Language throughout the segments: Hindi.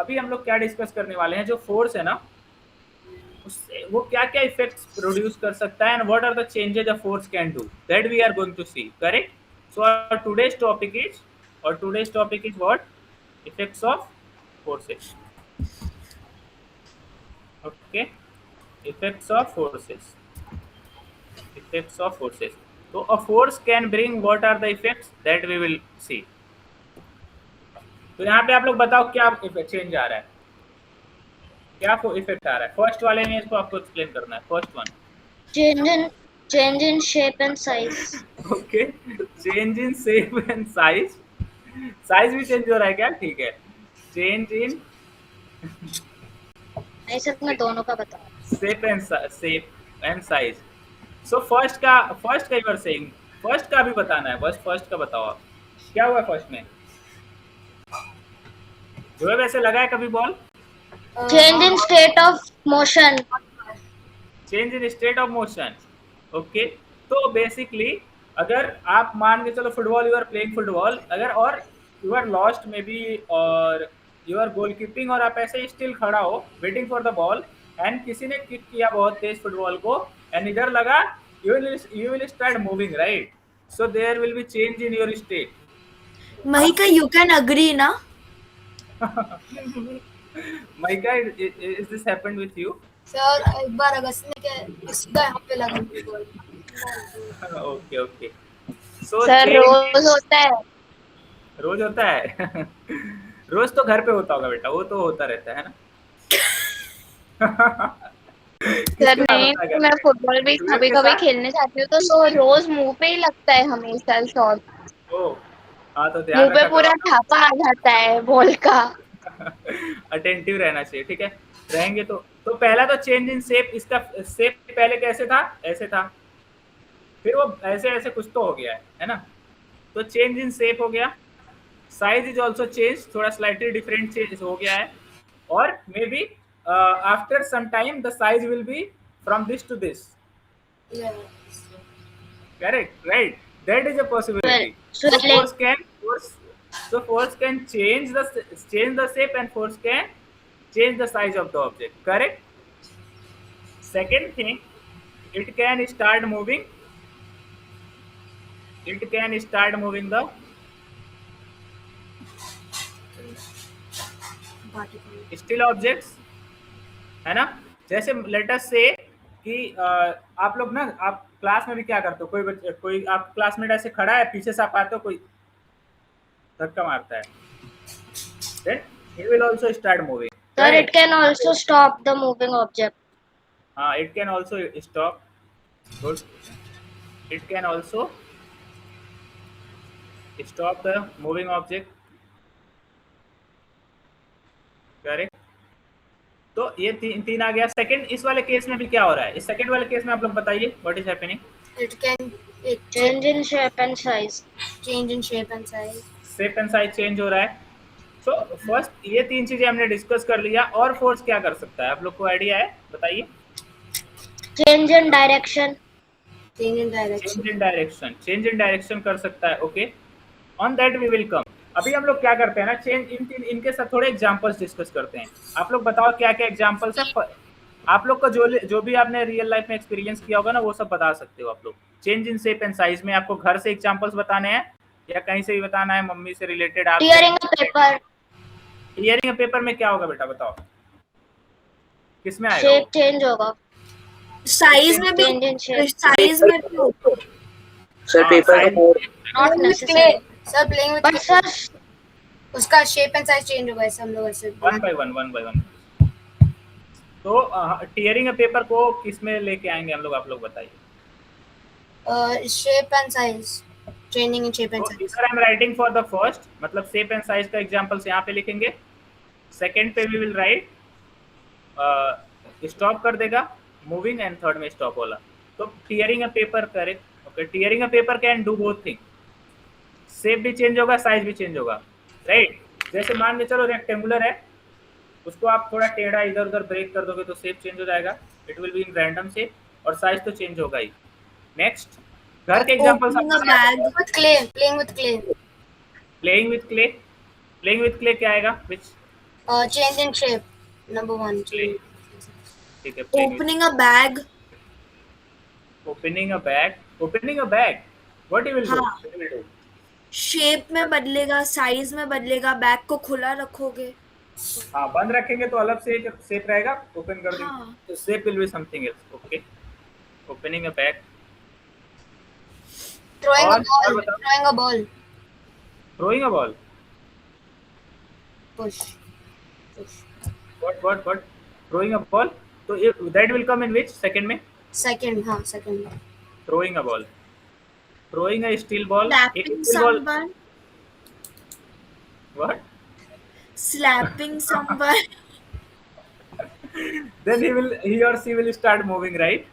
अभी हम लोग क्या डिस्कस करने वाले हैं, जो फोर्स है ना उससे वो क्या क्या इफेक्ट्स प्रोड्यूस कर सकता है, and what are the changes a force can do, that we are going to see, correct? So today's topic is what? Effects of forces. Okay, effects of forces. Effects of forces. So a force can bring, what are the effects that we will see. तो यहाँ पे आप लोग बताओ क्या चेंज आ रहा है, क्या इफेक्ट आ रहा है. फर्स्ट वाले में इसको आपको एक्सप्लेन करना है. First one. Change in change in shape and size. Okay, change in shape and size. Size भी चेंज हो रहा है क्या? ठीक है. चेंज इन नहीं सर, मैं दोनों का बता रहा हूँ. Shape and size. So first का यू आर सेइंग, फर्स्ट का भी बताना है. बस फर्स्ट का बताओ आप, क्या हुआ फर्स्ट में? जो है वैसे लगा है कभी ball? Change in state of motion. Change in state of motion. Okay, तो बेसिकली अगर आप मान के चलो football, you are playing football, अगर और you are lost maybe, और यू आर गोल कीपिंग, और आप ऐसे ही स्टिल खड़ा हो waiting for the ball, and किसी ने किक किया बहुत तेज फुटबॉल को, एंड इधर लगा, you will start moving, right? So there will be change in your state. Mahika, you can agree, na? Maika, is this happened with you? Sir एक बार अगस्त में क्या सीधा यहाँ पे लगा ball. Okay okay. So sir रोज होता है. रोज होता है. रोज तो घर पे होता होगा बेटा, वो तो होता रहता है ना. सर नहीं, मैं फुटबॉल भी कभी कभी खेलने जाती हूँ तो रोज मुंह पे ही लगता है हमेशा शॉट. हाँ तो ध्यान मुंह पे रखा पूरा ठापा आ जाता है बॉल का. अटेंटिव रहना चाहिए, ठीक है? रहेंगे तो पहला तो चेंज इन शेप. इसका शेप पहले कैसे था? ऐसे था, फिर वो ऐसे ऐसे कुछ तो हो गया है ना? तो चेंज इन शेप हो गया. साइज इज ऑल्सो चेंज, थोड़ा स्लाइटली डिफरेंट चेंज हो गया है. और maybe after some time the size will be from this to this. Correct, right? That is a possibility. Force can change the shape, and force can change the size of the object. Correct. Second thing, it can start moving. It can start moving the still objects, है ना? जैसे let us say कि आप लोग ना, आप क्लास में भी क्या करते हो, कोई आप क्लासमेट ऐसे खड़ा है, पीछे से आप आते हो, कोई धक्का मारता है, then he will also start moving. Sir, it can also stop the moving object. It can also stop. Good. It can also stop the moving object. Correct. तो ये तीन आ गया. सेकंड, इस वाले केस में भी क्या हो रहा है? इस सेकंड वाले केस में आप लोग बताइए, what is happening? It can Change in shape and size. change in shape and size. Shape and size change हो रहा है. सो फर्स्ट ये तीन चीजें हमने डिस्कस कर लिया. और फोर्स क्या कर सकता है, आप लोग को आइडिया है? बताइए. Change in direction. Change in direction. Change in direction कर सकता है. Okay, on that we will come. अभी हम लोग क्या करते हैं ना, चेंज इनके साथ थोड़े एग्जांपल्स डिस्कस करते हैं. आप लोग बताओ क्या क्या एग्जांपल्स है. आप लोग का जो भी आपने रियल लाइफ में एक्सपीरियंस किया होगा ना, वो सब बता सकते हो आप लोग. Change in shape and size में आपको घर से एग्जांपल्स बताने हैं या कहीं से भी बताना है, मम्मी से रिलेटेड? आप Tearing a paper. Tearing paper में क्या होगा बेटा, बताओ किसमें आएगा? Shape change होगा. Size में भी, Change in shape. size में भी होता है. सर पेपर का Not necessary. Sir playing with But sir, उसका shape and size change होगा. ऐसे हम लोग ऐसे वन बाय वन. तो टीयरिंग पेपर को किस में लेके आएंगे हम लोग, आप लोग बताइए. shape and size. Training in shape and size. Sir I am writing for the first, मतलब शेप एंड साइज का एग्जांपल्स यहाँ पे लिखेंगे. सेकंड पे वी विल राइट स्टॉप कर देगा मूविंग, एंड थर्ड में स्टॉप वाला. तो tearing a paper, correct. Okay, tearing a paper can do both thing. Shape भी चेंज होगा, साइज भी चेंज होगा, राइट? जैसे मान के चलो रेक्टेंगुलर है, उसको आप थोड़ा टेढ़ा इधर उधर ब्रेक कर दोगे तो शेप चेंज हो जाएगा. It will be in random shape, और साइज तो चेंज होगा ही. नेक्स्ट, घर के examples. With clay. Playing with clay. Playing with clay क्या आएगा? विच Change in shape. Number 1. Play. ठीक है, play. Opening a bag. Opening a bag. Opening a bag. What he will do? हाँ. What he will do? Shape में बदलेगा, साइज में बदलेगा, बैग को खुला रखोगे. हाँ, बंद रखेंगे तो अलग से शेप रहेगा, ओपन कर देंगे हाँ. तो shape will be something else. Okay, opening a bag. Throwing a और ball. बताओ. Throwing a ball. Throwing a ball. Push. Push. What? Throwing a ball. तो that will come in which second में? Second. हाँ, second. Throwing a ball. Throwing a steel ball. एक Slapping steel ball. someone. What? Slapping someone. Then he or she will start moving, right?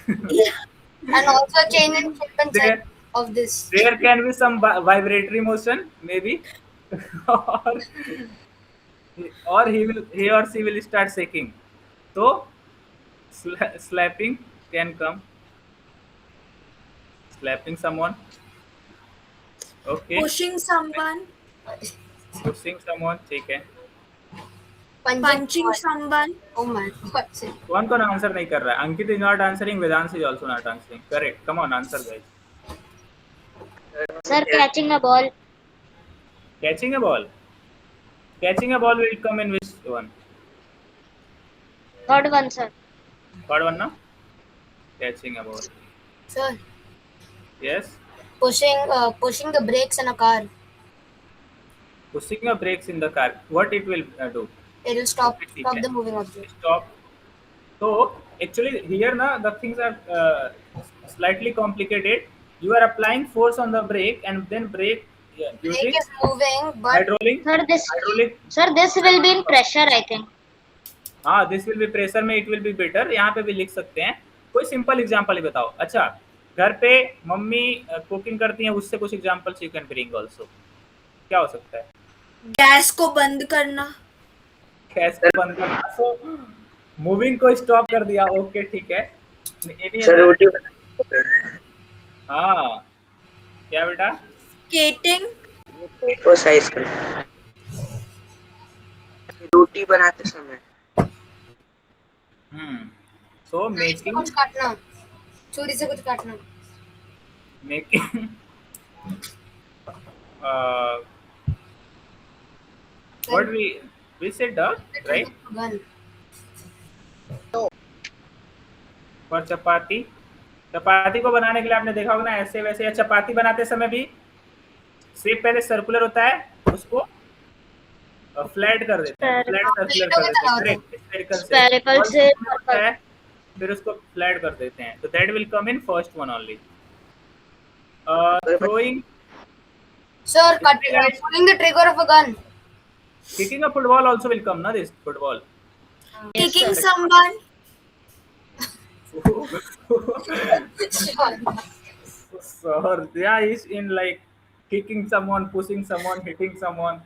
And also change in shape and There- size of this. There can be some vibratory motion, maybe, or he or she will start shaking. So slapping can come. Slapping someone. Okay. Pushing someone. Pushing someone. ठीक है. Punching someone. Oh my god. कौन आंसर नहीं कर रहा है? अंकित is not answering. Vedant is also not answering. Correct. Come on, answer guys. Sir, catching a ball. Catching a ball. Catching a ball will come in which one? Third one, sir. Third one, no? Catching a ball. Sir, Yes. pushing the brakes in a car. Pushing a brakes in the car. What it will do? It will stop Okay. the moving object. Stop. So actually here na the things are slightly complicated. You are applying force on the brake and then brake using Brake is moving, but hydraulic. Sir, this will be in pressure, I think. हाँ, this will be pressure में it will be better. यहाँ पे भी लिख सकते हैं. कोई सिंपल एग्जांपल ही बताओ. अच्छा, घर पे मम्मी कुकिंग करती हैं, उससे कुछ examples you can bring also. क्या हो सकता है? गैस को बंद करना. गैस को बंद करना. सो मूविंग को स्टॉप कर दिया. ओके, ठीक है. सर रोटी हाँ, क्या बेटा? Skating. को साइज कर रोटी बनाते समय. सो से मेकिंग कुछ काटना, छुरी से कुछ काटना. making what we said dog, right? Gun. for चपाती. चपाती को बनाने के लिए आपने देखा होगा ना, ऐसे वैसे. या चपाती बनाते समय भी शेप पहले सर्कुलर होता है, उसको फ्लैट कर देते हैं. फ्लैट सर्कुलर कर देते हैं. Spherical से होता है, फिर उसको फ्लैट कर देते हैं. तो that will come in first one only. throwing Sir, pulling the trigger of a gun. kicking a football also will come, na, this football. Kicking someone. So yeah, is in like kicking someone, pushing someone, hitting someone.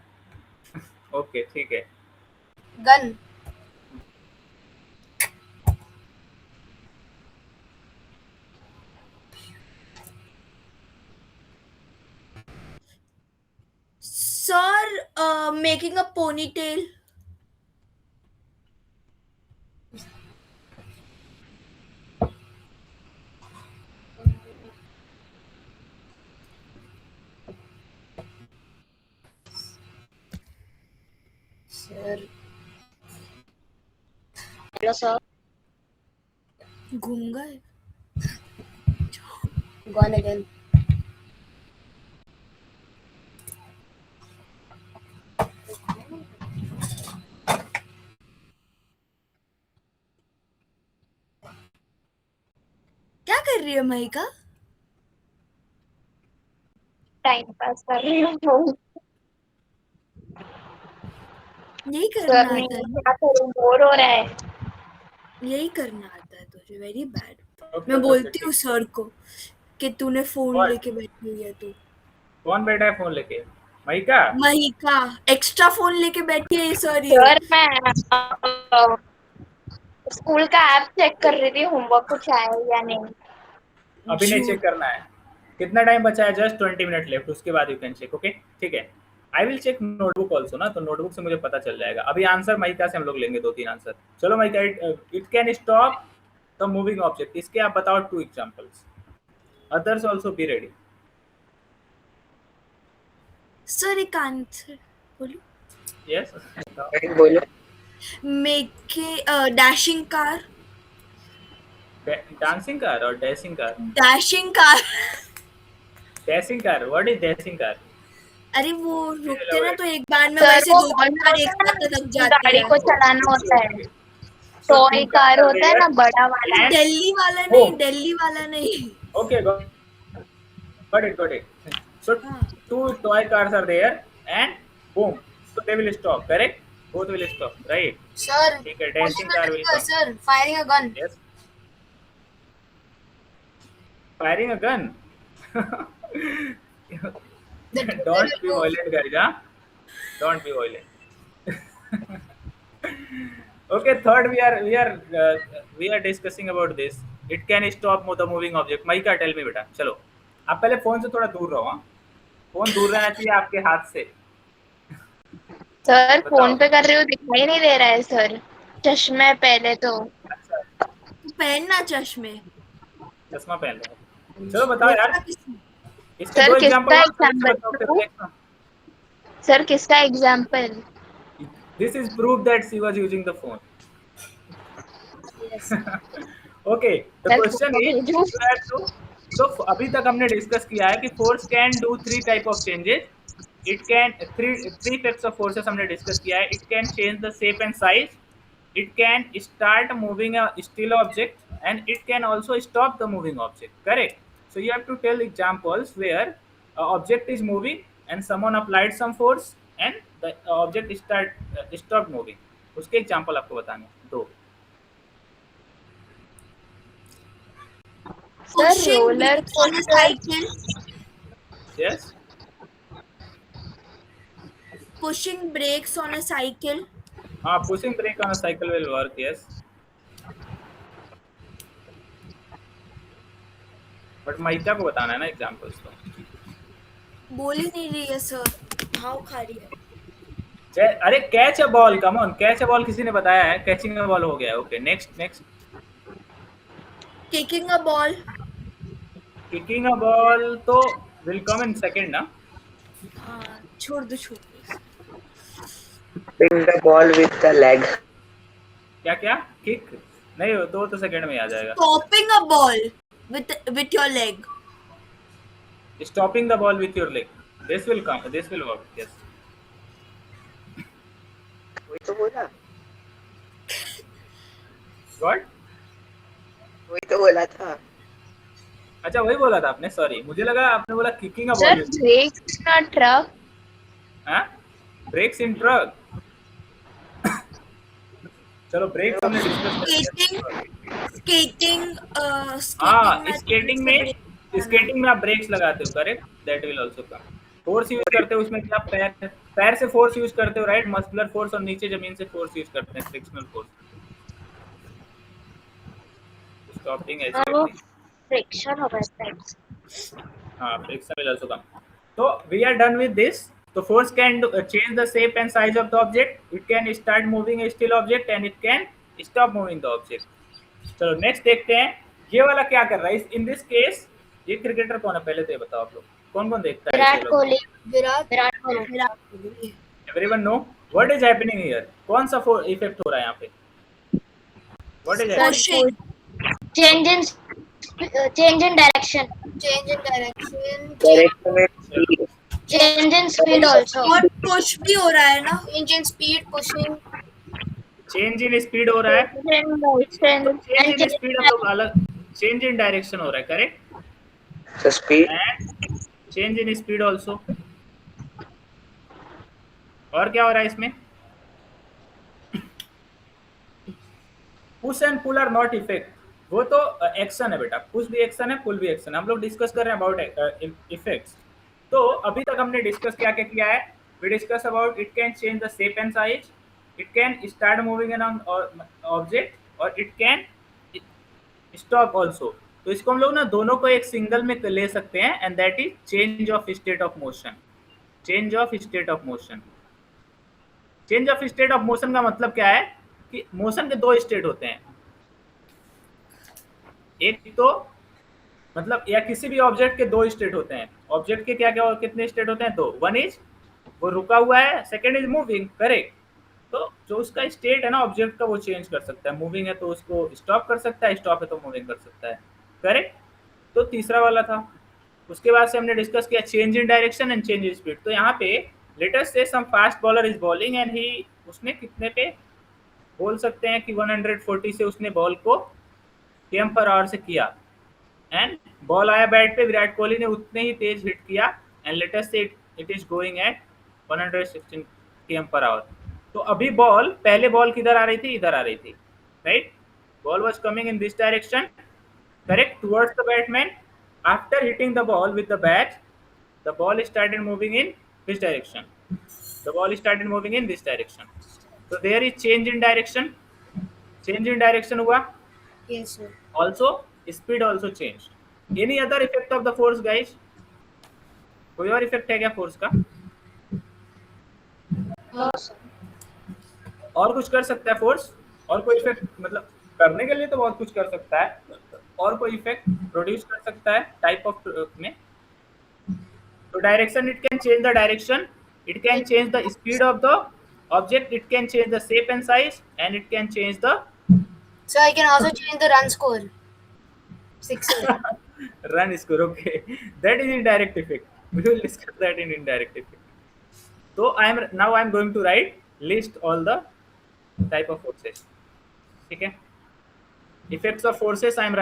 Okay, ठीक है. Gun. Sir, making a ponytail. Sir. Hello, sir. घूम गए. Gun again. क्या कर रही है महिका? टाइम पास कर रही हूँ. यही करना सर, नहीं, आता है. क्या करूँ, बोर हो रहा है. यही करना आता है तुझे. Very bad. मैं बोलती हूँ सर को कि तूने फोन What? लेके बैठी हुई है. तू कौन बैठा है फोन लेके? महिका? महिका एक्स्ट्रा फोन लेके बैठी है. सॉरी सर, मैं स्कूल का ऐप चेक कर रही थी, होमवर्क कुछ आया है या नहीं. अभी नहीं चेक करना है. कितना टाइम बचा है? Just 20 minute left. उसके बाद यू कैन चेक. ओके, ठीक है. I will check notebook also ना, तो नोटबुक से मुझे पता चल जाएगा। अभी आंसर माइका से हम लोग लेंगे 2-3 आंसर। चलो mica, it can stop the moving object, इसके आप बताओ 2 examples, others also be ready. Sir एक आंसर बोलो। यस बोलो। Dashing car. डांसिंग कार और dashing car. Dashing car. Dashing car, what is dashing car? अरे वो रुकते ना तो एक बार में सर वैसे वो 2-3 बार एक होता है साथ लग ना, जाती गाड़ी है। को चलाना होता है, टॉय कार होता है ना बड़ा वाला। दिल्ली वाला नहीं, दिल्ली वाला नहीं। Okay, got it. So हाँ। 2 toy cars are there and boom, so they will stop, correct? Both will stop, right? Sir, ठीक है, dancing car will come. sir, firing a gun. Yes. Firing a gun. The trigger Don't will be move. violent, guys. Huh? Don't be violent. Okay, third we are discussing about this. It can stop the moving object. Maika, tell me बेटा, चलो आप पहले फोन से थोड़ा दूर रहो। हाँ, फोन दूर रहना चाहिए आपके हाथ से। सर बताओ। फोन पे कर रही हूँ, दिखाई नहीं दे रहा है सर, चश्मे पहले तो। अच्छा, तू पहनना चश्मे। चश्मा पहन लो। चलो बताओ यार, बोला किसने? इसके सर 2 किसका एग्जांपल एग्जाम्पल बताओ फिर दूं? देखना। सर किसका example? This is proof that she was using the phone. Yes. Okay, the sir question photo is भेजूं? you have to, तो अभी तक हमने डिस्कस किया है कि force can do 3 type of changes. It can three types of forces हमने डिस्कस किया है। It can change the shape and size, it can start moving a still object, and it can also stop the moving object, correct? So you have to tell examples where a object is moving and someone applied some force and the object stopped moving। उसके एग्जाम्पल आपको बताने हैं 2। Sir Pushing roller bricks on a coaster. cycle. yes, Pushing brakes on a cycle. हाँ, pushing brake on a cycle will work, yes, but mica को बताना है ना एग्जाम्पल्स। तो बोल ही नहीं रही है सर, भाव खा रही है। अरे catch a ball, come on, catch a ball किसी ने बताया है, कैचिंग अ बॉल हो गया। Okay, next. Kicking a ball. Kicking a ball तो विल कम इन सेकंड ना। हाँ छोड़ दो। Pin the ball with the leg. क्या किक नहीं हो तो सेकंड में आ जाएगा। Stopping a ball with your leg. Stopping the ball with your leg, this will work, yes. वही तो बोला। व्हाट? वही तो बोला था। अच्छा, वही बोला था आपने, सॉरी, मुझे लगा आपने बोला किकिंग अ सर बॉल। ब्रेक्स ना ट्रक। हाँ, ब्रेक्स इन ट्रक। चलो ब्रेक्स हमने डिस्कस कर Skating. हाँ, स्केटिंग में आप ब्रेक्स लगाते हो, correct, that will also come. Force use करते हो उसमें, क्या पैर से फोर्स यूज करते हो, राइट, मस्कुलर फोर्स, और नीचे जमीन से फोर्स यूज करते हैं, फ्रिक्शनल फोर्स। स्टॉपिंग ऐसे फ्रिक्शन होगा इसमें। हाँ, फ्रिक्शन विल आल्सो कम। तो we are done with this. तो force can change the shape and size of the object, it can start moving a still object, and it can stop moving the object. चलो नेक्स्ट देखते हैं, ये वाला क्या कर रहा है इन दिस केस। ये क्रिकेटर कौन है पहले तो ये बताओ आप लोग, कौन देखता है? Virat Kohli. Virat Kohli. Everyone know what is happening here? कौन सा इफेक्ट हो रहा है यहाँ पे? What is Pushing. Change in direction. change in direction. Direction में speed. Change in speed also. और push भी हो रहा है ना। Change in speed, pushing. Change in speed हो रहा है, चेंज इन स्पीड हम लोग अलग, चेंज इन डायरेक्शन हो रहा है, correct, So speed. And change in speed also. और क्या हो रहा है इसमें? Push and pull are not effect, वो तो एक्शन है बेटा, पुश भी एक्शन है, पुल भी एक्शन है। हम लोग डिस्कस कर रहे हैं अबाउट इफेक्ट्स। तो अभी तक हमने डिस्कस क्या क्या किया है? We discuss about it can change the shape and size, it can start moving an object, और इट कैन स्टॉप ऑल्सो। तो इसको हम लोग ना दोनों को एक सिंगल में ले सकते हैं, and that is change of state of motion. Change of state of motion. Change of state of motion का मतलब क्या है कि मोशन के दो स्टेट होते हैं। एक तो मतलब या किसी भी ऑब्जेक्ट के दो स्टेट होते हैं। ऑब्जेक्ट के क्या क्या कितने स्टेट होते हैं? दो। वन इज वो रुका हुआ है, सेकंड इज मूविंग, करेक्ट। तो जो उसका स्टेट है ना ऑब्जेक्ट का, वो चेंज कर सकता है। मूविंग है तो उसको स्टॉप कर सकता है, स्टॉप है तो मूविंग कर सकता है, करेक्ट। तो तीसरा वाला था। उसके बाद से हमने डिस्कस किया change in direction and change in speed. तो यहाँ पे let us say some fast bowler is bowling and he, उसने कितने पे बोल सकते हैं कि 140 से उसने बॉल को km पर आवर से किया, एंड बॉल आया बैट पे, विराट कोहली ने उतने ही तेज हिट किया, एंड लेट अस से it is going at 116 km per hour. तो अभी बॉल, पहले बॉल किधर आ रही थी? इधर आ रही थी, right. Ball was coming in this direction, correct, towards the batsman. After hitting the ball with the bat, the ball started moving in this direction. The ball started moving in this direction. So there is change in direction. Change in direction हुआ. Yes, sir. Also speed also changed. Any other effect of the force, guys? कोई और इफेक्ट है क्या फोर्स का? No sir. और कुछ कर सकता है फोर्स? और कोई इफेक्ट, मतलब करने के लिए तो बहुत कुछ कर सकता है, और कोई इफेक्ट प्रोड्यूस कर सकता है टाइप ऑफ में? तो direction, it can change the direction, it can change the speed of the object, it can change the shape and size, and it can change the So I can also change the run score. 6. run score. Okay, that is indirect effect. We will discuss that in indirect effect. So I am going to write list all the type of forces. ठीक है, effects of forces I am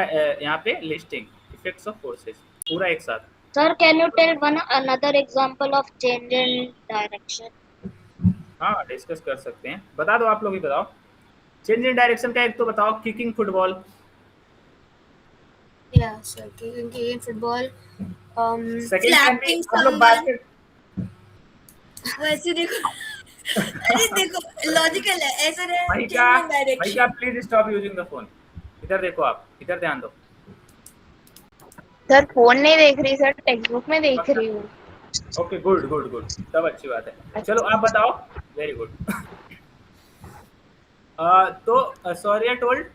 यहाँ पे लिस्टिंग इफेक्ट्स ऑफ फोर्सेस पूरा एक साथ। Sir can you tell one another example of change in direction? हाँ, डिस्कस कर सकते हैं। बता दो, आप लोग ही बताओ। चेंज इन डायरेक्शन का एक तो बताओ, kicking football. Yeah, sir. In football, second Slapping हम लोग someone. बास्केट, वैसे देखो अरे देखो लॉजिकल है ऐसे रहे भाई change का in direction. Please stop using the phone. इधर देखो, आप इधर ध्यान दो। सर फोन नहीं देख रही सर, टेक्स्ट बुक में देख रही हूँ। ओके, गुड गुड गुड, सब अच्छी बात है। चलो आप बताओ, वेरी गुड। तो sorry I told,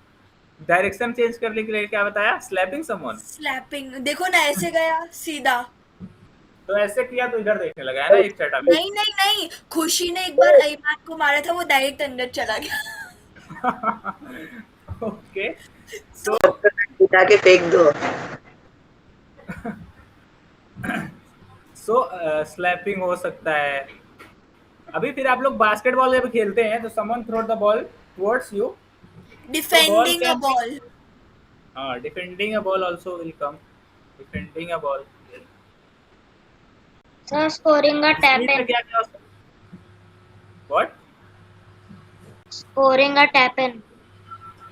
direction change करने के लिए क्या बताया? Slapping someone. Slapping देखो ना ऐसे गया सीधा. तो ऐसे किया तो इधर देखने लगा है ना एक चटा में। नहीं नहीं नहीं, खुशी ने एक बार अईमान को मारा था, वो डायरेक्ट अंदर चला गया. ओके, सो उठा के फेंक दो। स्लैपिंग हो सकता है। अभी फिर आप लोग बास्केटबॉल जब खेलते हैं तो someone throw the ball towards you, Defending a ball. Defending a ball also will come. Defending a ball, sir scoring a tap speed में इन। क्या क्या हो सकता है? What? Scoring a tap in.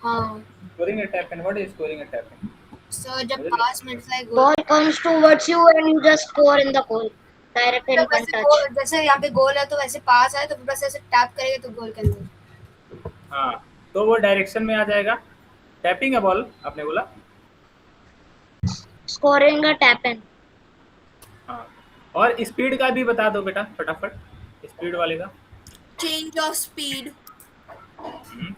हाँ. Scoring a tap in. What is scoring a tap in? So जब pass मिलता है goal, ball comes towards you and just score in the goal, direct in तो वन वैसे टच। गोल, जैसे यहाँ पे गोल है तो वैसे पास है तो बस ऐसे टैप करेंगे तो गोल के अंदर. हाँ, तो वो डायरेक्शन में आ जाएगा। टैपिंग अ बॉल आपने बोला। Scoring a tap in. हाँ, और स्पीड का भी बता दो बेटा फटाफट, स्पीड वाले का। Change of speed.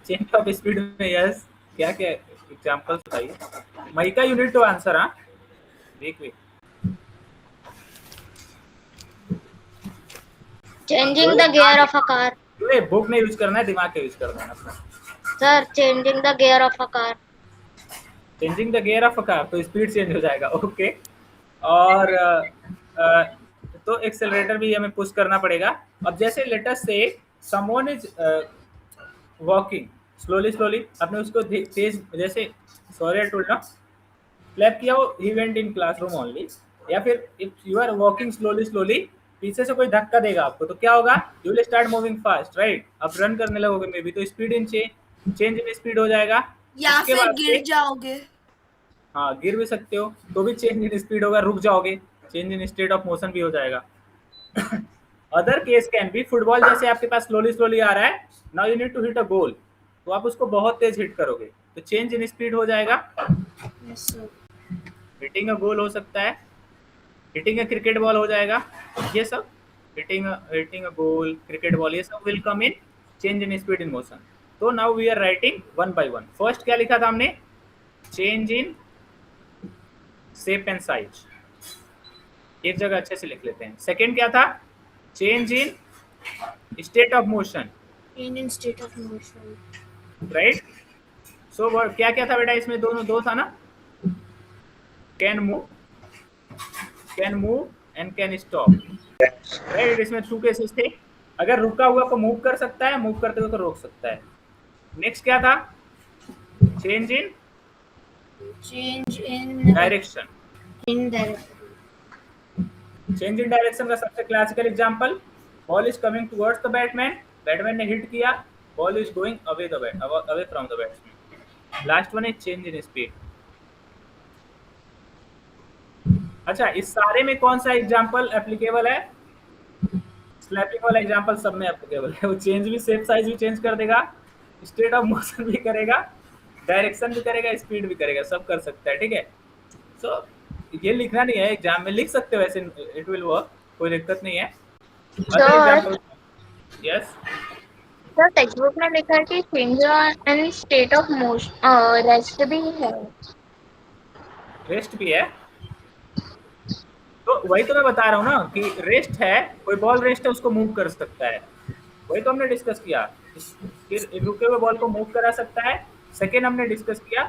Change of speed में यस, क्या क्या एग्जांपल्स बताइए। Maika you need to answer. हाँ, wait. Changing the gear of a car. ये बुक नहीं यूज करना है, दिमाग का यूज करना है अपना। Sir changing the gear of a car. Changing the gear of a car, तो स्पीड चेंज हो जाएगा। ओके, और तो एक्सेलरेटर भी हमें पुश करना पड़ेगा। अब जैसे लेट अस से समवन इज वॉकिंग स्लोली, आपने उसको तेज, जैसे सॉरी आई टोल्ड ना, क्लैप किया, वो he went in classroom only. या फिर if you are walking slowly, पीछे से कोई धक्का देगा आपको तो क्या होगा? You will start moving fast, right. आप रन करने लगोगे मे बी, तो speed in change in speed हो जाएगा। या उसके फिर बाद गिर से जाओगे. हाँ, गिर भी सकते हो, तो भी चेंज इन स्पीड होगा, रुक जाओगे, change in state of motion भी हो जाएगा। Other case can be football, जैसे आपके पास स्लोली आ रहा है, now you need to hit a goal, तो आप उसको बहुत तेज हिट करोगे तो चेंज इन स्पीड हो जाएगा। Yes, sir. हिटिंग अ गोल हो सकता है, हिटिंग अ क्रिकेट बॉल हो जाएगा, ये सब hitting a goal, cricket ball, ये सब will come in change in speed in motion. तो now we are writing one by one. First क्या लिखा था हमने? Change in shape and size. एक जगह अच्छे से लिख लेते हैं. Second क्या था? Change in state of motion. Change in state of motion. Right? So क्या क्या था बेटा इसमें? दोनों दो था ना? Can move and can stop. Right, इसमें टू केसेस थे. अगर रुका हुआ को मूव कर सकता है, मूव करते हुए को रोक सकता है. नेक्स्ट क्या था? Change in direction. Change in direction का सबसे classical example, ball is coming towards the Batman, Batman ने हिट किया, ball is going away from the batsman. Last one is change in speed. अच्छा, इस सारे में कौन सा एग्जांपल एप्लीकेबल है? स्लैपिंग वाला एग्जांपल सब में एप्लीकेबल है. वो चेंज भी, शेप साइज भी चेंज कर देगा, स्टेट ऑफ मोशन भी करेगा, डायरेक्शन भी करेगा, स्पीड भी करेगा, सब कर सकता है. ठीक है. सो ये लिखना नहीं है, एग्जाम में लिख सकते हो, वैसे इट विल वर्क, कोई दिक्कत नहीं है. यस तो टेक्स्ट बुक में लिखा है कि change in state of motion rest भी है. रेस्ट भी है, तो वही तो मैं बता रहा हूँ ना कि रेस्ट है, कोई बॉल रेस्ट है, उसको मूव कर सकता है. वही तो हमने डिस्कस किया, फिर रुके हुए बॉल को मूव करा सकता है. सेकेंड हमने डिस्कस किया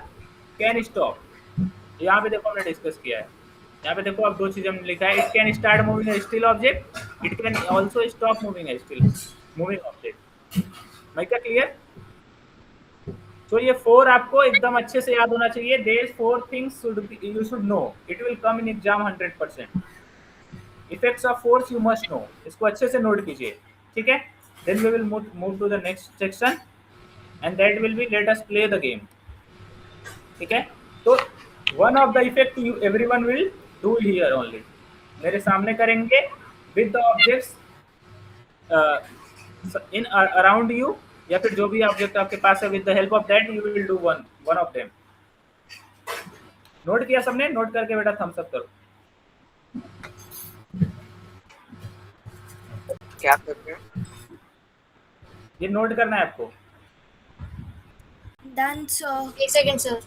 कैन स्टॉप. यहाँ पे देखो हमने डिस्कस किया है. यहाँ पे देखो अब दो चीजें हमने लिखा है. It can start moving a still object, it can also stop moving a still moving object. मैं क्या क्लियर? तो ये 4 आपको एकदम अच्छे से याद होना चाहिए. There 4 things you should know. It will come in exam 100%. Effects of force you must know. इसको अच्छे से नोट कीजिए. ठीक है. Then we will move to the next section and that will be let us play the game. ठीक है. तो one of the effect you everyone will do here only. मेरे सामने करेंगे with the objects in around you, या फिर जो भी ऑब्जेक्ट आपके पास है, with the help of that you will do one of them. Note किया सबने? नोट करके बेटा थम्स अप करो. क्या कर रहे हैं? ये नोट करना है आपको. Done sir. एक सेकंड सर,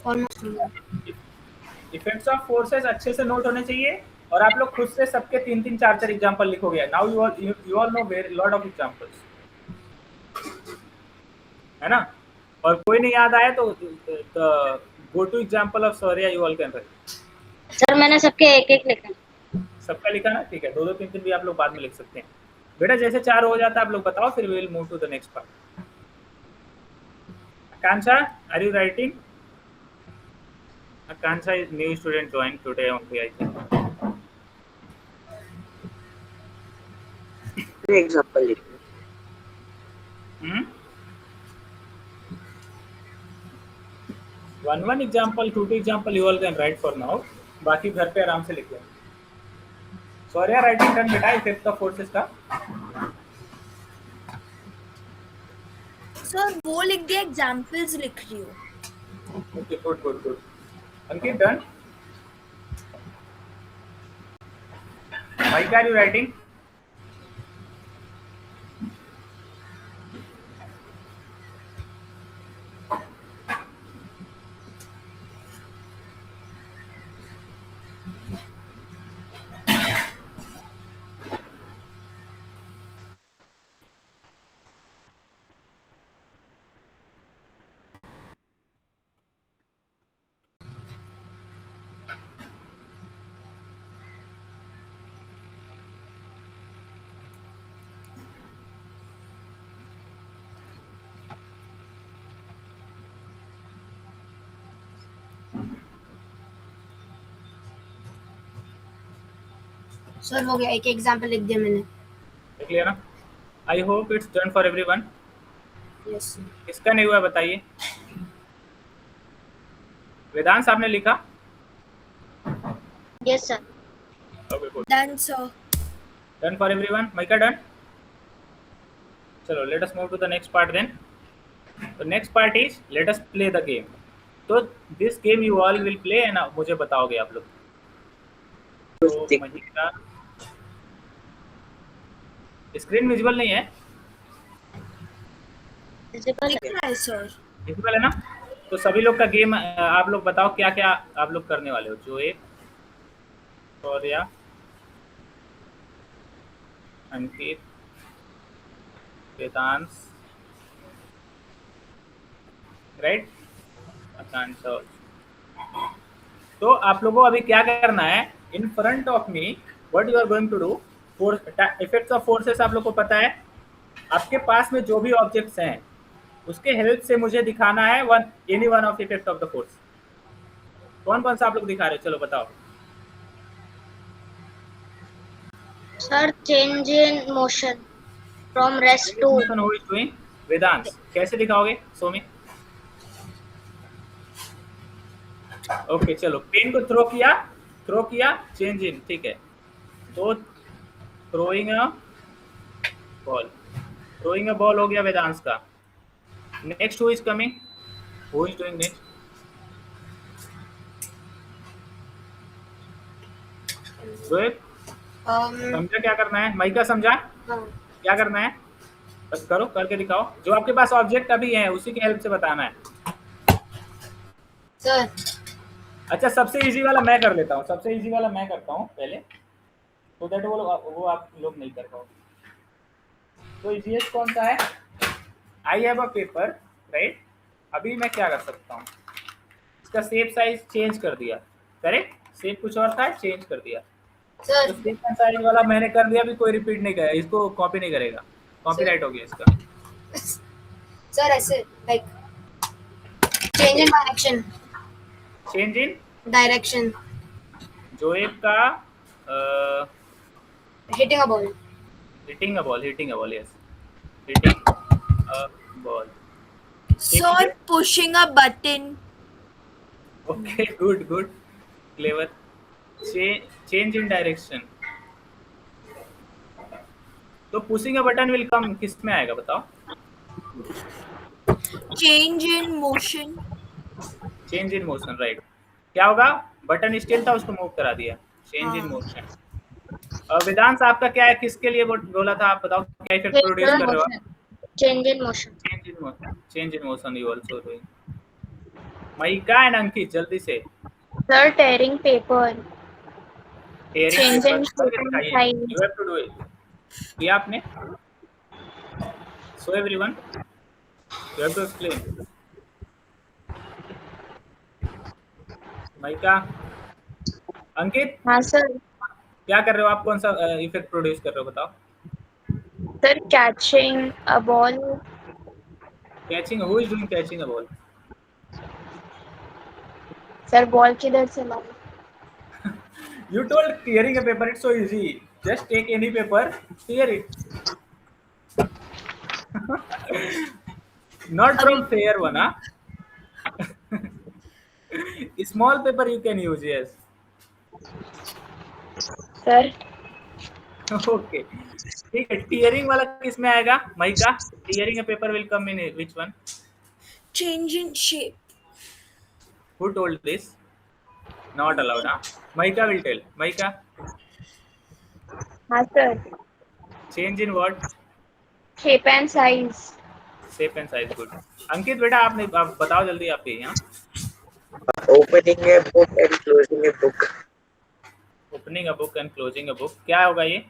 ऑलमोस्ट हो गया. इफेक्ट्स ऑफ फोर्सेस अच्छे से नोट होने चाहिए, और आप लोग खुद से सबके 3-3 4-4 एग्जांपल लिखोगे. Now you all know very lot of examples, है ना. और कोई नहीं याद आया तो go two example of Shaurya you all can write. Sir मैंने सबके एक एक लिखा. सबका लिखा ना? ठीक है. 2-2 3-3 भी आप लोग बाद में लिख सकते हैं. बेटा जैसे 4 हो जाता है आप लोग बताओ, फिर we will move to the next part. Akanksha, are you writing? Akansha is new student joined today only, I think. Example लिख. One example, 2 example you all can write for now. बाकी घर पे आराम से लिख लें. सौर्या राइटिंग डन बेटा इफेक्ट ऑफ फोर्सेस का. सर वो लिख दिया, एग्जांपल्स लिख रही हूँ. Okay, good. Ankit done. Why are you writing? Sir हो गया, एक एग्जांपल लिख दिया मैंने. लिख लिया ना? I hope it's done for everyone. Yes sir. किसका नहीं हुआ बताइए. वेदांत आपने लिखा? Yes sir. Okay good. Done sir. Done for everyone. Maika done. चलो let us move to the next part then. The next part is let us play the game. तो this game you all will play and मुझे बताओगे आप लोग. तो महिका स्क्रीन विजुअल नहीं है? विजिबल दिख रहा है सर। विजुअल है ना? तो सभी लोग का गेम आप लोग बताओ क्या क्या आप लोग करने वाले हो। जो एक सौर्या, अंकित, वेदांश, राइट, आकांक्षा। तो आप लोगों को अभी क्या करना है, in front of me what you are going to do, effects of forces आप लोग को पता है। आपके पास में जो भी ऑब्जेक्ट्स हैं उसके हेल्प से मुझे दिखाना है any one of effect of the force. कौन कौन सा आप लोग दिखा रहे हो, चलो बताओ। Sir change in motion from rest to Vedansh कैसे दिखाओगे सोमी? ओके चलो, पेन को थ्रो किया, चेंज इन, ठीक है। तो थ्रोइंग अ बॉल हो गया वेदांश का। Next who is coming, who is doing next? Rohit समझा क्या करना है? माइका समझा क्या करना है? बस करो, करके दिखाओ। जो आपके पास ऑब्जेक्ट अभी है उसी की हेल्प से बताना है सर। अच्छा सबसे इजी वाला मैं कर लेता हूँ, सबसे इजी वाला मैं करता हूँ पहले, तो दैट वो आप लोग नहीं कर पाओगे। तो इजीएस्ट कौन सा है? I have a paper, right. अभी मैं क्या कर सकता हूँ, इसका शेप साइज चेंज कर दिया, करेक्ट। शेप कुछ और था, चेंज कर दिया। सर तो शेप साइज वाला मैंने कर दिया, अभी कोई रिपीट नहीं करेगा, इसको कॉपी नहीं करेगा, कॉपीराइट हो गया इसका। सर ऐसे like change in direction, change in direction, Zoeb का hitting a ball, hitting a ball, yes, hitting a ball. Sir pushing a button. Okay good, clever. Change in direction, तो pushing a button will come किस में आएगा बताओ? Change in motion. Change in motion, right. क्या होगा, बटन स्टिल था उसको मूव करा दिया, चेंज इन मोशन। वेदांश आपका क्या है, किसके लिए बोला था आप बताओ, क्या इफेक्ट प्रोड्यूस कर रहे हो आप? Change in motion. Change in motion you also doing. Maika and Ankit जल्दी से। Sir tearing paper. Tearing change paper in करके दिखाइए, size. You have to do it. किया आपने? So everyone you have to explain. Maika, Ankit हाँ सर। क्या कर रहे हो आप, कौन सा इफेक्ट प्रोड्यूस कर रहे हो बताओ? Sir catching a ball. Catching, who is doing catching a ball? Sir ball किधर से लाऊं? You told tearing a paper, it's so easy. Just take any paper, tear it. Not from fair one, huh? Small paper you can use, yes. Sir Okay. ठीक है, tearing वाला किस में आएगा mica? Tearing a paper will come in which one? Change in shape. Who told this? Not allowed, huh? Maika will tell. Maika, हाँ sir. change in what? Shape and size. Shape and size, good. अंकित बेटा आप बताओ जल्दी आपके यहाँ। Opening a book and closing a book. Opening a book and closing a book, क्या होगा ये?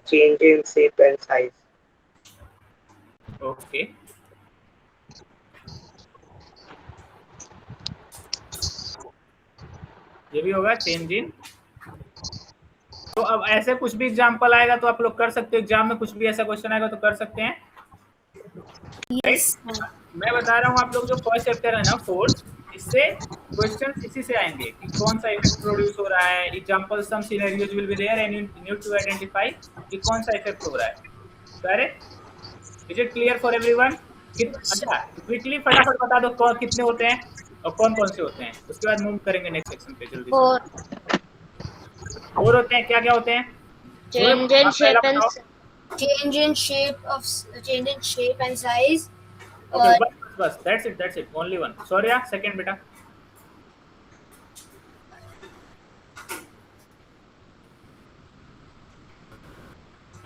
Change in shape and size. Okay. ये भी होगा चेंज इन। तो अब ऐसे कुछ भी एग्जांपल आएगा तो आप लोग कर सकते हो, एग्जाम में कुछ भी ऐसा क्वेश्चन आएगा तो कर सकते हैं। यस। मैं बता रहा हूँ आप लोग, जो फर्स्ट चैप्टर है ना फोर्स, इससे क्वेश्चन इसी से आएंगे कि कौन सा इफेक्ट प्रोड्यूस हो रहा है, example some scenarios will be there and you need to identify कि कौन सा इफेक्ट हो रहा है। Correct? Is it clear for everyone? अच्छा क्विकली फटाफट बता दो कौन कितने होते हैं और कौन कौन से होते हैं, उसके बाद मूव करेंगे नेक्स्ट सेक्शन पे जल्दी से। और होते हैं क्या क्या होते हैं? Change in shape and change in shape and size. Okay, बस that's it only one. Sorry second बेटा।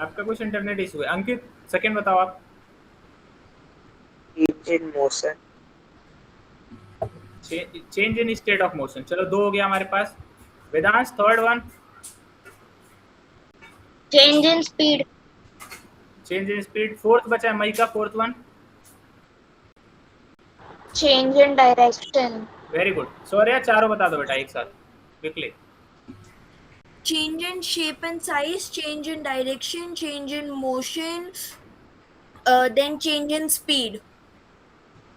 आपका कुछ इंटरनेट इशू है। अंकित सेकंड बताओ आप। Change in motion. Change in state of motion. चलो 2 हो गया हमारे पास। Vedansh third one. Change in speed. Change in speed. Fourth बचा है मई का, fourth one. Change in direction. Very good. Saurya चारों बता दो बेटा एक साथ quickly. Change in shape and size, change in direction, change in motion, then change in speed.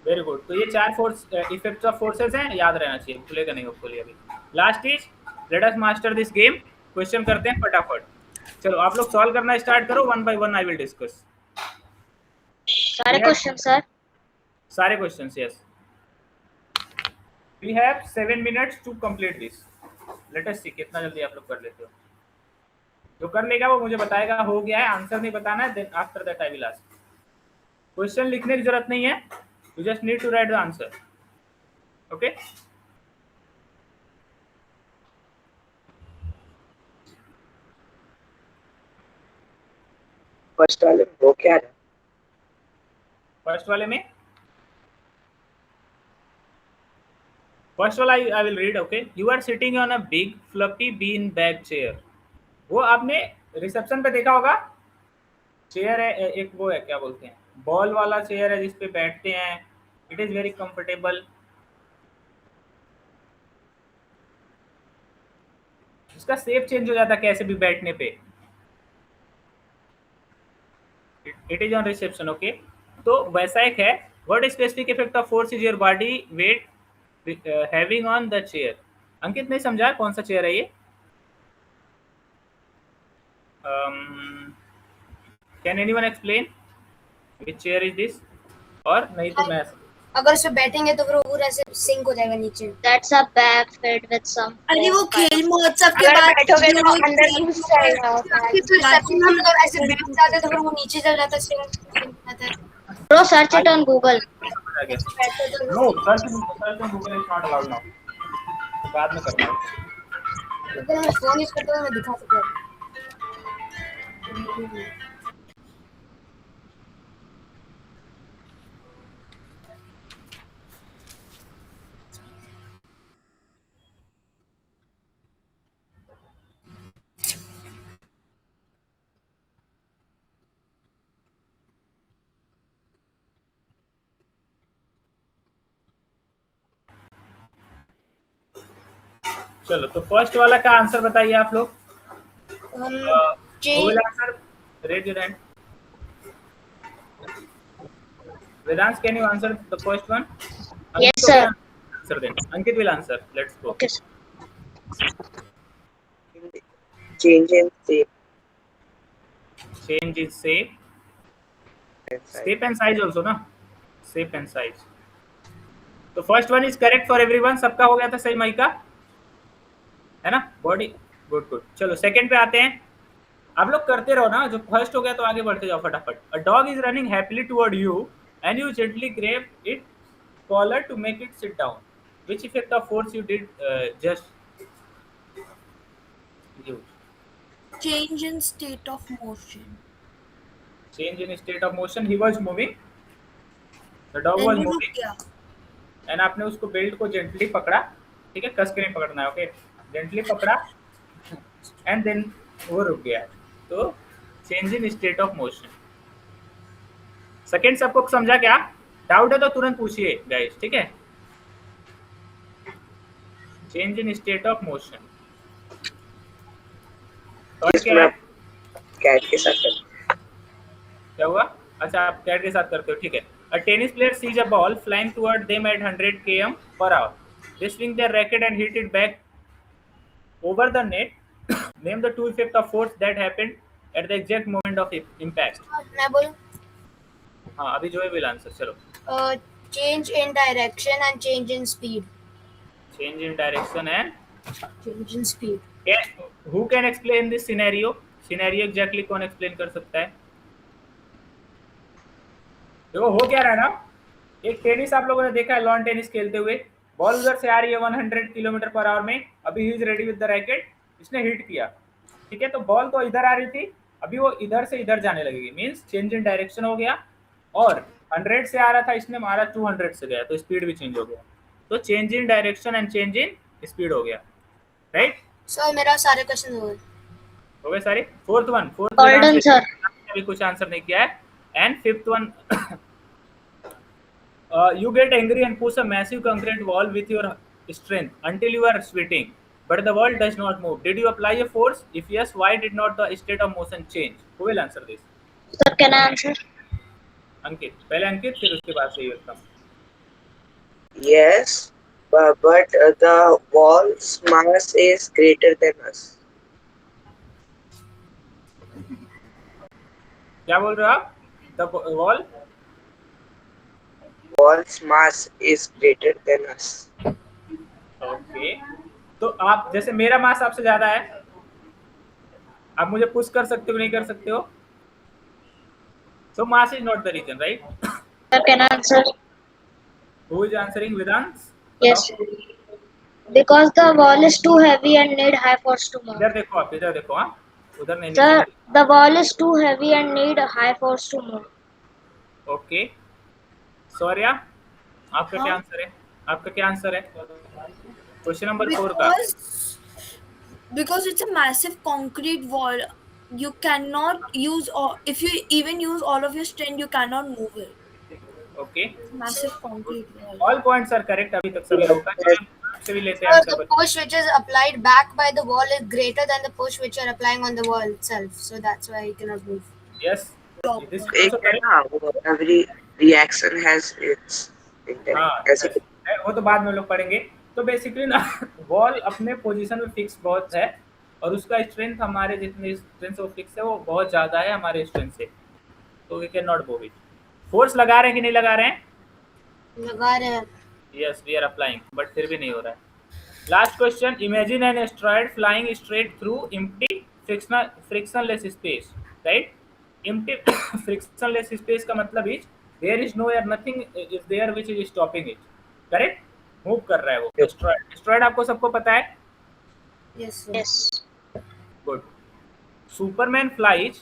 Very good. तो ये 4 फोर्स इफेक्ट्स ऑफ फोर्सेस हैं, याद रहना चाहिए, भूलेगा नहीं होपफुली। अभी last is let us master this game. Question करते हैं फटाफट। चलो आप लोग सॉल्व करना स्टार्ट करो, one by one I will discuss सारे क्वेश्चन सर। सारे questions. Yes, we have 7 minutes to complete this. Let us see कितना जल्दी आप लोग कर लेते हो। जो कर लेगा वो मुझे बताएगा हो गया है, आंसर नहीं बताना है, then after that I will ask. Question लिखने की जरूरत नहीं है, you just need to write the answer. Okay, first वाले में वो क्या है? फर्स्ट वाले में, फर्स्ट वाला I will read. Okay, you are sitting on a big fluffy bean bag chair. वो आपने रिसेप्शन पे देखा होगा, चेयर है एक, वो है क्या बोलते हैं, बॉल वाला चेयर है जिसपे बैठते हैं। It is very comfortable. इसका शेप चेंज हो जाता है कैसे भी बैठने पे। It is on reception. Okay, तो वैसा एक है। What specific effect of force is your body weight having on the chair. Ankit नहीं समझा कौन सा चेयर है ये। Can anyone explain which chair is this? और नहीं तो मैं अगर उसपे बैठेंगे तो फिर वो पूरा ऐसे सिंक हो जाएगा नीचे। That's a bag fit with some. अरे वो खेल महोत्सव के अगर बाद बैठोगे जो तो वो अंदर खेल घुस जाएगा वो फिर बैग। रिसेप्शन में हम लोग ऐसे बैठ जाते तो फिर वो नीचे चल जाता, सिंक जाता है। Bro search it on Google. समझ आ गया। ऐसे बैठते तो no, search on Google is not allowed now, बाद में करना है। अगर मैं फोन यूज करता हूँ मैं दिखा सकता हूँ। चलो तो फर्स्ट वाला का आंसर बताइए आप लोग। हम Who will answer? Raise your hand. Vedant, can you answer the first one? Yes, sir. Answer then. Ankit will answer. Let's go. Okay, sir. Change in shape Change is shape. and size. Shape and size also ना? Shape and size. तो first one is correct for everyone. सबका हो गया था सही मई का, है ना? Body. Good good. चलो second पे आते हैं। आप लोग करते रहो ना, जो फर्स्ट हो गया तो आगे बढ़ते जाओ फटाफट। A dog is running happily toward you and you gently grab it collar to make it sit down. Which effect of force you did just use? change in state of motion. Change in state of motion. He was moving, the dog was मैंने रुक मूविंग गया। एंड आपने उसको बेल्ट को जेंटली पकड़ा, ठीक है, कस के नहीं पकड़ना है। ओके, जेंटली पकड़ा एंड देन वो रुक गया। तो change in state of motion. Second सबको समझा क्या? डाउट है तो तुरंत पूछिए गाइस, ठीक है। Change in state of motion. और क्या है? कैट के साथ करते क्या हुआ? अच्छा आप कैट के साथ करते हो, ठीक है। A tennis player sees a ball flying toward them at 100 km per hour. They swing their racket and hit it back over the net. Name the two effects of force that happened at the exact moment of impact. मैं बोलूँ? हाँ अभी जो है विल आंसर। चलो, Change in direction and change in speed. change in direction and Change in speed. who can explain this scenario? Scenario exactly कौन explain कर सकता है? देखो हो क्या रहा है ना, एक टेनिस आप लोगों ने देखा है, लॉन टेनिस खेलते हुए, बॉल उधर से आ रही है 100 किलोमीटर पर आवर में। अभी he is ready with the racket, इसने हिट किया, ठीक है। तो बॉल तो इधर आ रही थी, अभी वो इधर से इधर जाने लगेगी, मीन्स चेंज इन डायरेक्शन हो गया, और 100 से आ रहा था, इसने मारा 200 से गया, तो स्पीड भी चेंज हो गया। तो change in direction and change in speed हो गया, राइट? सर मेरा सारे क्वेश्चन हो गए। हो गए सारे। Fourth one All done, sir. अभी कुछ आंसर नहीं किया है। And fifth one, you get angry and push a massive concrete wall with your strength until you are sweating, but the wall does not move. Did you apply a force? If yes, why did not the state of motion change? Who will answer this? Sir, can I answer? अंकित, पहले अंकित, फिर उसके बाद सही उत्तम। Yes, but the wall's mass is greater than us. क्या बोल रहे हो आप? The wall? Wall's mass is greater than us. Okay, तो आप जैसे मेरा मास आपसे ज्यादा है, आप मुझे पुश कर सकते हो नहीं कर सकते हो? So mass is not the reason, right? Sir, can I answer? Who is answering? Vedant? Yes. Because the wall is too heavy and need high force to move. इधर देखो आप, इधर देखो, हाँ, उधर नहीं। Sir, the wall is too heavy and need high force to move. Okay, Shaurya, आपका क्या आंसर है? आपका क्या आंसर है क्वेश्चन नंबर 4 का? Because it's a massive concrete wall, you cannot use, or if you even use all of your strength, you cannot move it. Okay, Massive concrete wall. All points are correct अभी तक सभी लोगों का। चलिए आपसे भी लेते हैं Sir, answer. the push which is applied back by the wall is greater than the push which you're applying on the wall itself, so that's why you cannot move. Yes, this is एक आल्सो है करेक्ट। ना, वो every reaction has its intent. हाँ, ऐसे yes, वो तो बाद में लोग पढ़ेंगे। तो बेसिकली ना, वॉल अपने पोजीशन में फिक्स बहुत है, और उसका स्ट्रेंथ हमारे जितने स्ट्रेंथ से वो फिक्स है, वो बहुत ज़्यादा है हमारे स्ट्रेंथ से, तो we can not move it. Force लगा रहे हैं कि नहीं लगा रहे हैं? लगा रहे हैं। Yes, we are applying, but फिर भी नहीं हो रहा है। Last question, imagine an asteroid flying straight through empty frictionless space, right? Empty frictionless space का मतलब is there is no air, nothing is there which is stopping it, correct? Move कर रहा है वो एस्ट्रॉयड। एस्ट्रॉयड आपको सबको पता है? Yes, sir. Yes. Good. Superman flies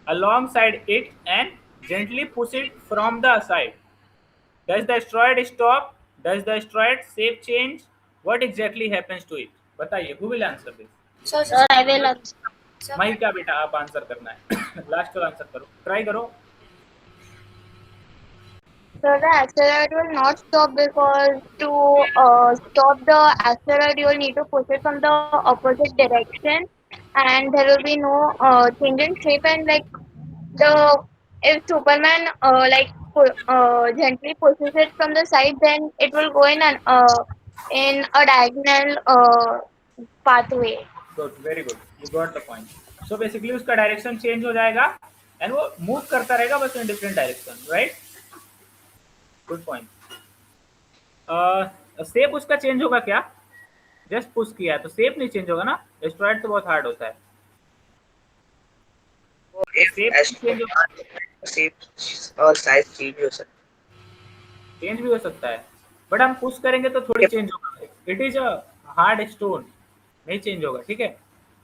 alongside it and gently push it from the side. Does the asteroid stop? Does the asteroid shape change? What exactly happens to it? बताइए, who will answer this? So, Sir, I will answer. sir, Mahika बेटा, आप आंसर करना है। लास्ट वाला आंसर करो, ट्राई करो। So the asteroid will not stop, because to stop the asteroid, you will need to push it from the opposite direction, and there will be no change in shape. And like if Superman gently pushes it from the side, then it will go in a diagonal pathway. Good, very good, you got the point. So basically उसका डायरेक्शन चेंज हो जाएगा एंड वो मूव करता रहेगा, बस in different direction, right? Good point. Shape उसका चेंज होगा क्या? जस्ट पुश किया है तो शेप नहीं चेंज होगा ना? एस्ट्रॉयड तो बहुत हार्ड होता है। if शेप चेंज shape और size change हो सकता चेंज भी हो सकता है, बट हम पुश करेंगे तो थोड़ी चेंज होगा। It is a hard stone, नहीं चेंज होगा, ठीक है? है।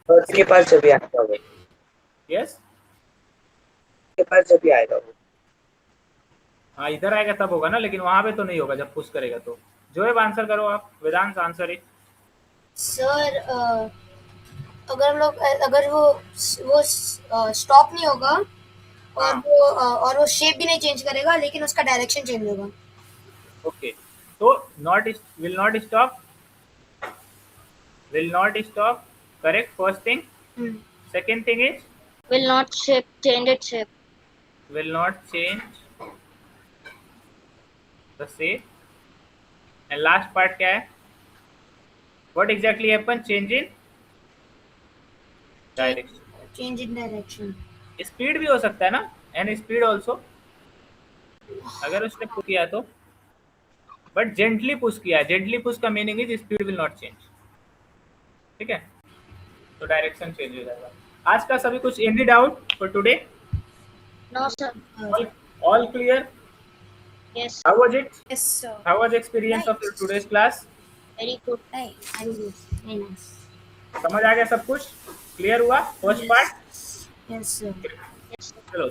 और उसके पास जब भी आएगा वो, यस, उसके पास जब भी आएगा वो, हाँ, इधर आएगा तब होगा ना, लेकिन वहां पे तो नहीं होगा जब पुश करेगा। तो जो है आंसर करो आप, वेदांत आंसर इट। सर अगर हम लोग अगर वो स्टॉप नहीं होगा और वो शेप भी नहीं चेंज करेगा, लेकिन उसका डायरेक्शन चेंज होगा। ओके, तो will not stop, correct, first thing. Second thing is Will not change its shape. will not change the shape, and last part क्या है? What exactly happen? Change in direction. Change in direction. Speed भी हो सकता है ना, एंड स्पीड ऑल्सो, अगर उसने पुश किया तो, बट जेंटली पुश किया है। जेंटली पुश का meaning is speed will not change, ठीक है? तो डायरेक्शन चेंज हो जाएगा। आज का सभी कुछ, any doubt for today? No, sir. All clear? Yes. How was it? Yes, sir. How was experience of your today's class? Very good. Very nice. समझ आ गया सब कुछ? क्लियर हुआ फर्स्ट पार्ट? Yes, sir. चलो,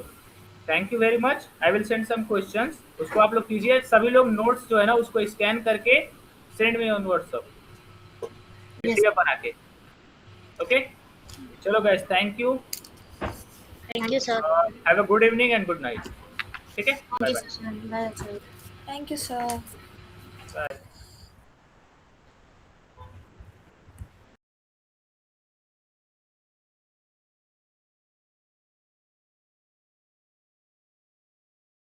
thank you very much. I will send some questions, उसको आप लोग कीजिए। सभी लोग नोट्स जो है ना उसको स्कैन करके send me on WhatsApp Yes. PDF बना के। ओके, चलो guys, thank you. Thank you, sir. Have a good evening and good night. ठीक है, bye Thank you, bye sir. Bye, sir. Thank you, sir. Bye.